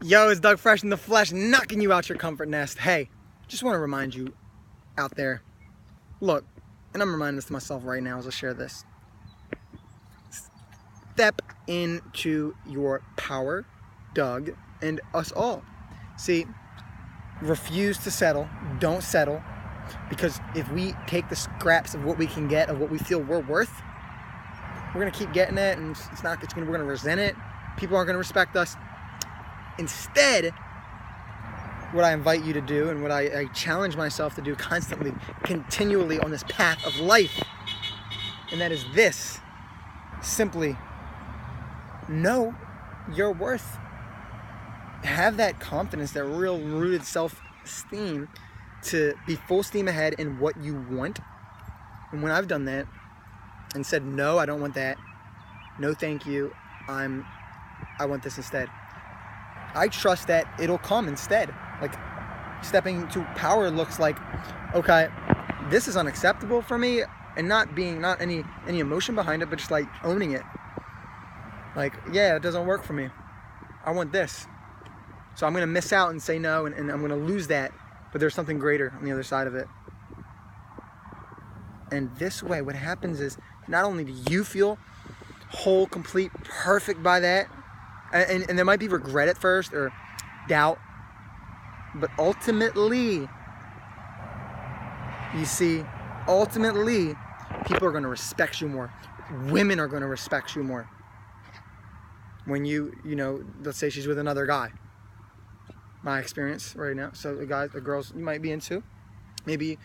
Yo, it's Doug Fresh in the flesh, knocking you out your comfort nest. Hey, just want to remind you out there, look, and I'm reminding this to myself right now as I share this. Step into your power, Doug, and us all. See, refuse to settle, don't settle, because if we take the scraps of what we can get, of what we feel we're worth, we're going to keep getting it, and we're going to resent it. People aren't going to respect us. Instead, what I invite you to do and what I challenge myself to do constantly, continually on this path of life, and that is this: simply know your worth. Have that confidence, that real rooted self-esteem to be full steam ahead in what you want. And when I've done that and said, no, I don't want that, no thank you, I want this instead, I trust that it'll come instead. Like, stepping into power looks like, okay, this is unacceptable for me, and not any emotion behind it, but just like owning it. Like, yeah, it doesn't work for me. I want this. So I'm going to miss out and say no, and I'm going to lose that, but there's something greater on the other side of it. And this way, what happens is, not only do you feel whole, complete, perfect by that, and there might be regret at first or doubt, but ultimately, you see, people are going to respect you more. Women are going to respect you more. When you know, let's say she's with another guy. My experience right now. So the girls you might be into, maybe,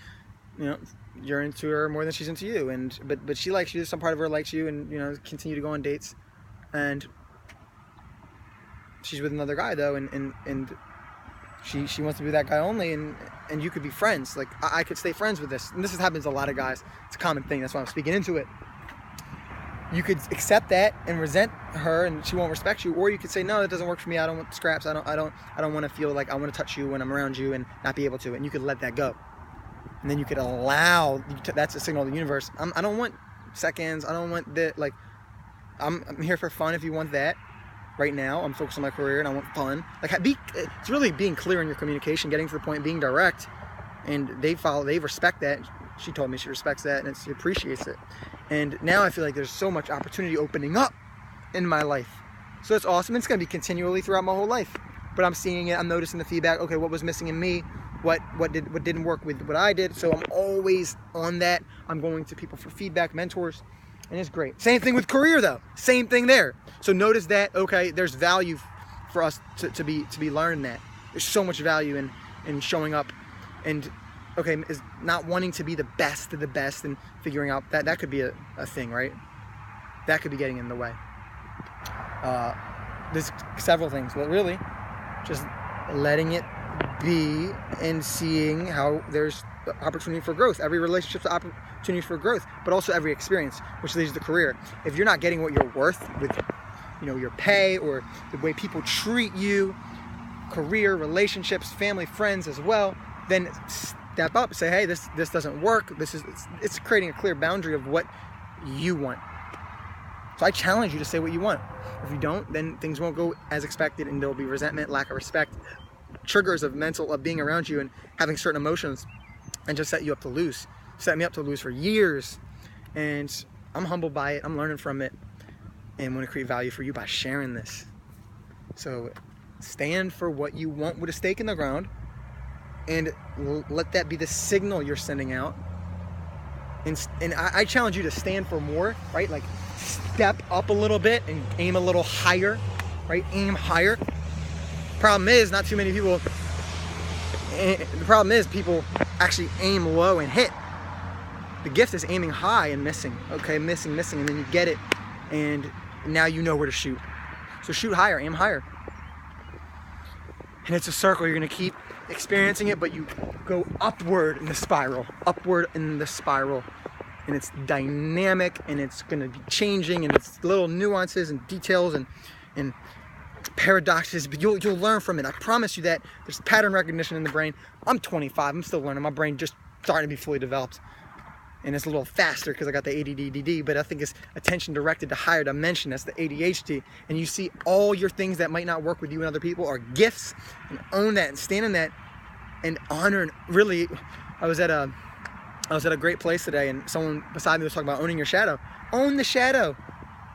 you're into her more than she's into you, but she likes you, some part of her likes you, and continue to go on dates, and she's with another guy though, and she wants to be that guy only, and you could be friends. Like, I could stay friends with this, and this happens to a lot of guys. It's a common thing. That's why I'm speaking into it. You could accept that and resent her, and she won't respect you, or you could say, no, that doesn't work for me. I don't want scraps. I don't want to feel like I want to touch you when I'm around you and not be able to. And you could let that go, and then you could allow. That's a signal to the universe. I don't want seconds. I don't want that. Like, I'm here for fun. If you want that, right now I'm focused on my career and I want fun. Like, it's really being clear in your communication, getting to the point, being direct, and they respect that. She told me she respects that, and she appreciates it. And now I feel like there's so much opportunity opening up in my life. So it's awesome. It's going to be continually throughout my whole life. But I'm seeing it. I'm noticing the feedback. Okay, what was missing in me? What didn't work with what I did? So I'm always on that. I'm going to people for feedback, mentors, and it's great. Same thing with career though. Same thing there. So notice that, okay, there's value for us to be learning that. There's so much value in showing up, and okay, is not wanting to be the best of the best, and figuring out that could be a thing, right? That could be getting in the way. There's several things, but really just letting it be and seeing how there's opportunity for growth. Every relationship's an opportunity for growth, but also every experience, which leads to career. If you're not getting what you're worth with, your pay or the way people treat you, career, relationships, family, friends as well, then step up, say, hey, this doesn't work. It's creating a clear boundary of what you want. So I challenge you to say what you want. If you don't, then things won't go as expected, and there'll be resentment, lack of respect, triggers of being around you and having certain emotions, and just set me up to lose for years. And I'm humbled by it. I'm learning from it, and want to create value for you by sharing this. So stand for what you want with a stake in the ground, and let that be the signal you're sending out. And I challenge you to stand for more, right? Like, step up a little bit and aim a little higher, right? Aim higher. Problem is, not too many people. The problem is, people actually aim low and hit. The gift is aiming high and missing. Okay, missing, and then you get it, and now you know where to shoot. So shoot higher, aim higher. And it's a circle. You're gonna keep experiencing it, but you go upward in the spiral, and it's dynamic, and it's gonna be changing, and it's little nuances and details and paradoxes, but you'll learn from it. I promise you that. There's pattern recognition in the brain. I'm 25. I'm still learning. My brain just starting to be fully developed. and it's a little faster because I got the ADD, but I think it's attention directed to higher dimension. That's the ADHD. And you see all your things that might not work with you and other people are gifts, and own that and stand in that and honor. And really, I was at a great place today, and someone beside me was talking about owning your shadow. Own the shadow.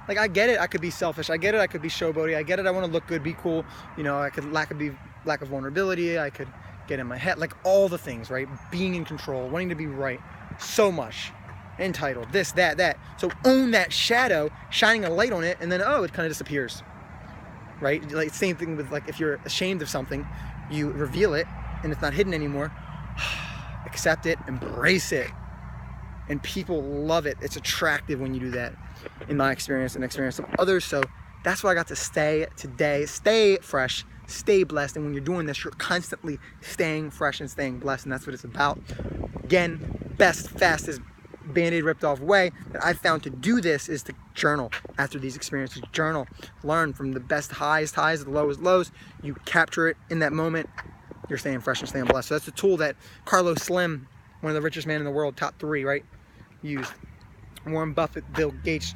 Like, I get it, I could be selfish. I get it, I could be showboaty. I get it, I want to look good, be cool. You know, I could lack of vulnerability. I could get in my head. Like, all the things, right? Being in control, wanting to be right. So much. Entitled, this, that. So own that shadow, shining a light on it, and then, oh, it kind of disappears. Right? Like, same thing with, like, if you're ashamed of something, you reveal it, and it's not hidden anymore. Accept it, embrace it. And people love it. It's attractive when you do that, in my experience and experience of others. So that's why I got to stay today. Stay fresh, stay blessed. And when you're doing this, you're constantly staying fresh and staying blessed. And that's what it's about. Again, best, fastest, Band-Aid ripped off way that I found to do this is to journal after these experiences. Journal, learn from the best highs, the lowest lows. You capture it in that moment. You're staying fresh and staying blessed. So that's a tool that Carlos Slim, one of the richest men in the world, top 3, right, used. Warren Buffett, Bill Gates,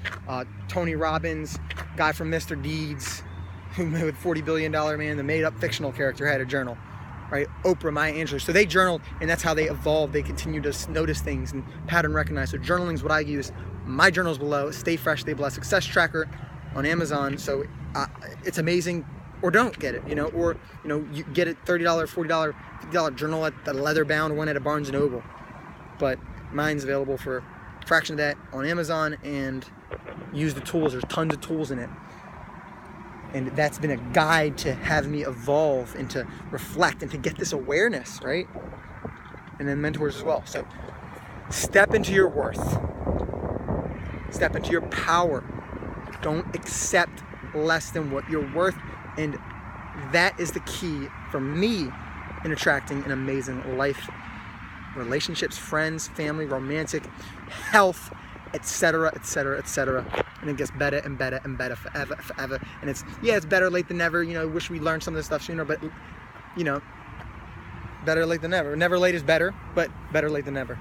Tony Robbins, guy from Mr. Deeds, who made $40 billion man, the made-up fictional character, had a journal, right? Oprah, Maya Angelou. So they journaled, and that's how they evolved. They continue to notice things and pattern recognize. So journaling is what I use. My journal's below. Stay fresh, stay blessed. Success Tracker on Amazon. So it's amazing. Or don't get it, or you get it $30, $40, $50 journal at the leather-bound one at a Barnes & Noble. But mine's available for a fraction of that on Amazon, and use the tools. There's tons of tools in it. And that's been a guide to have me evolve and to reflect and to get this awareness, right? And then mentors as well. So step into your worth. Step into your power. Don't accept less than what you're worth. And that is the key for me in attracting an amazing life, relationships, friends, family, romantic, health, etc., etc., etc. And it gets better and better and better forever. And it's better late than never. Wish we learned some of this stuff sooner, but better late than never. Never late is better, but better late than never.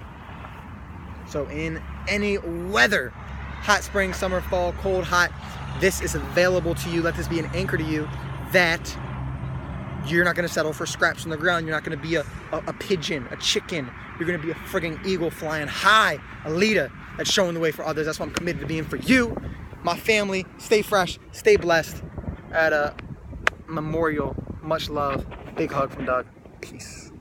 So in any weather, hot spring, summer, fall, cold, hot, this is available to you. Let this be an anchor to you that you're not going to settle for scraps on the ground. You're not going to be a pigeon, a chicken. You're going to be a frigging eagle flying high, a leader that's showing the way for others. That's what I'm committed to being for you, my family. Stay fresh, stay blessed. At a memorial, much love, big hug from Doug. Peace.